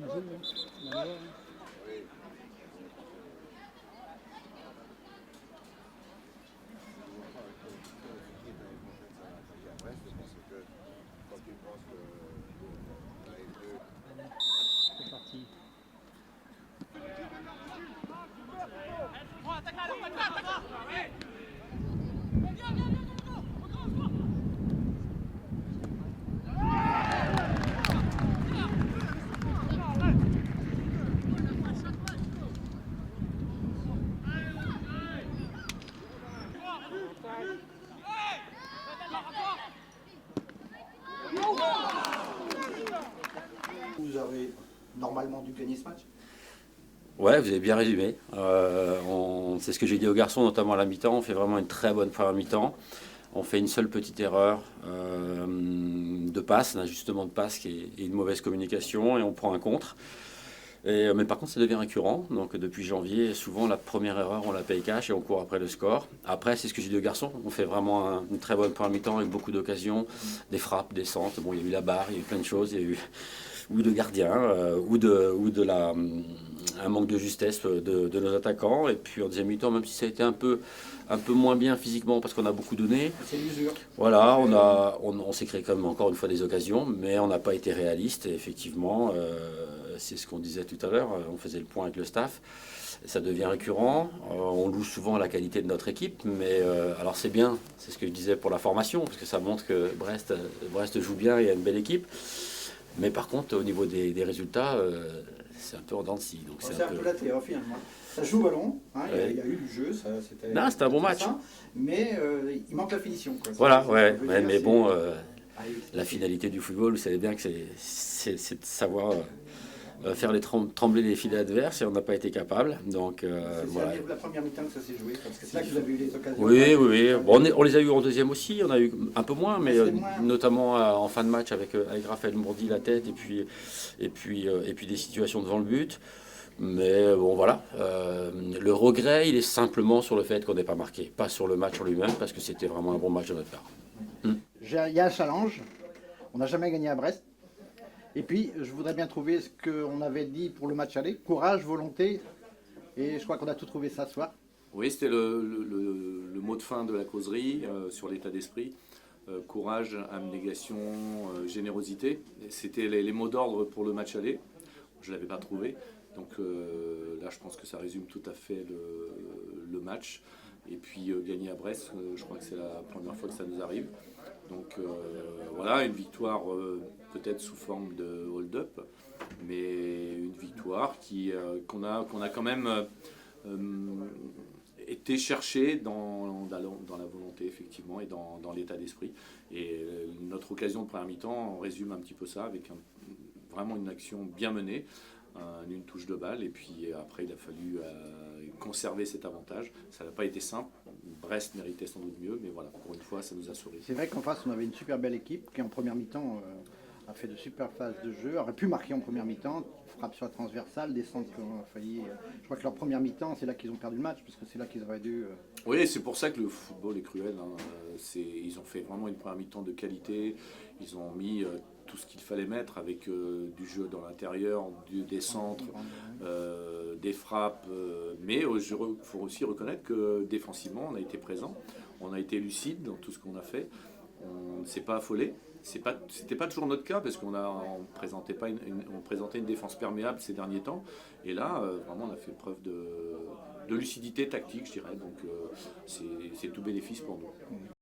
C'est parti. Vous avez normalement dû gagner ce match. Ouais, vous avez bien résumé. C'est ce que j'ai dit aux garçons, notamment à la mi-temps. On fait vraiment une très bonne première mi-temps. On fait une seule petite erreur de passe, un ajustement de passe et une mauvaise communication, et on prend un contre. Mais par contre, ça devient récurrent. Donc depuis janvier, souvent la première erreur, on la paye cash et on court après le score. Après, c'est ce que j'ai dit aux garçons. On fait vraiment une très bonne première mi-temps avec beaucoup d'occasions, des frappes, des centres. Bon, il y a eu la barre, il y a eu plein de choses. Il y a eu ou de gardiens, un manque de justesse de nos attaquants. Et puis en deuxième mi-temps, même si ça a été un peu moins bien physiquement parce qu'on a beaucoup donné. C'est l'usure. Voilà, on s'est créé quand même encore une fois des occasions, mais on n'a pas été réaliste. Et effectivement, c'est ce qu'on disait tout à l'heure, on faisait le point avec le staff. Ça devient récurrent, on loue souvent à la qualité de notre équipe, mais alors c'est bien, c'est ce que je disais pour la formation, parce que ça montre que Brest joue bien et a une belle équipe. Mais par contre, au niveau des résultats, c'est un peu en dents de scie. Donc C'est un peu la théorie finalement. Ça joue au ballon, hein, Ouais. il y a eu du jeu, c'était un bon match. Mais il manque la finition. Quoi. Voilà, ouais, dire, mais bon, Allez, la finalité du football, vous savez bien que c'est de savoir faire trembler les filets adverses, et on n'a pas été capable. Donc c'est voilà. la première mi-temps que ça s'est joué, parce que c'est là que vous avez eu les occasions. Oui. Bon, on les a eu en deuxième aussi, on a eu un peu moins, mais moins. notamment en fin de match avec Raphaël Mourdi la tête et puis des situations devant le but. Mais bon voilà, le regret il est simplement sur le fait qu'on n'ait pas marqué, pas sur le match en lui-même, parce que c'était vraiment un bon match de notre part. Il y a un challenge, on n'a jamais gagné à Brest. Et puis, je voudrais bien trouver ce qu'on avait dit pour le match aller, courage, volonté, et je crois qu'on a tout trouvé ça ce soir. Oui, c'était le mot de fin de la causerie sur l'état d'esprit. Courage, abnégation, générosité. C'était les mots d'ordre pour le match aller. Je ne l'avais pas trouvé. Donc là, je pense que ça résume tout à fait le match. Et puis gagner à Brest, je crois que c'est la première fois que ça nous arrive. Donc voilà, une victoire peut-être sous forme de hold-up, mais une victoire qu'on a quand même été chercher dans la volonté effectivement et dans l'état d'esprit. Et notre occasion de première mi-temps, on résume un petit peu ça avec vraiment une action bien menée. Une touche de balle, et puis après il a fallu conserver cet avantage. Ça n'a pas été simple, Brest méritait sans doute mieux, mais voilà, pour une fois ça nous a souri. C'est vrai qu'en face on avait une super belle équipe qui en première mi-temps a fait de super phases de jeu, aurait pu marquer en première mi-temps, frappe sur la transversale, des centres qui ont failli... je crois que leur première mi-temps c'est là qu'ils ont perdu le match, parce que c'est là qu'ils auraient dû... Oui, c'est pour ça que le football est cruel, hein. Ils ont fait vraiment une première mi-temps de qualité, ils ont mis tout ce qu'il fallait mettre avec du jeu dans l'intérieur, des centres, des frappes, mais il faut aussi reconnaître que défensivement on a été présent, on a été lucide dans tout ce qu'on a fait, on ne s'est pas affolé. C'était pas toujours notre cas parce qu'on présentait une défense perméable ces derniers temps, et là vraiment on a fait preuve de lucidité tactique, je dirais, donc c'est tout bénéfice pour nous.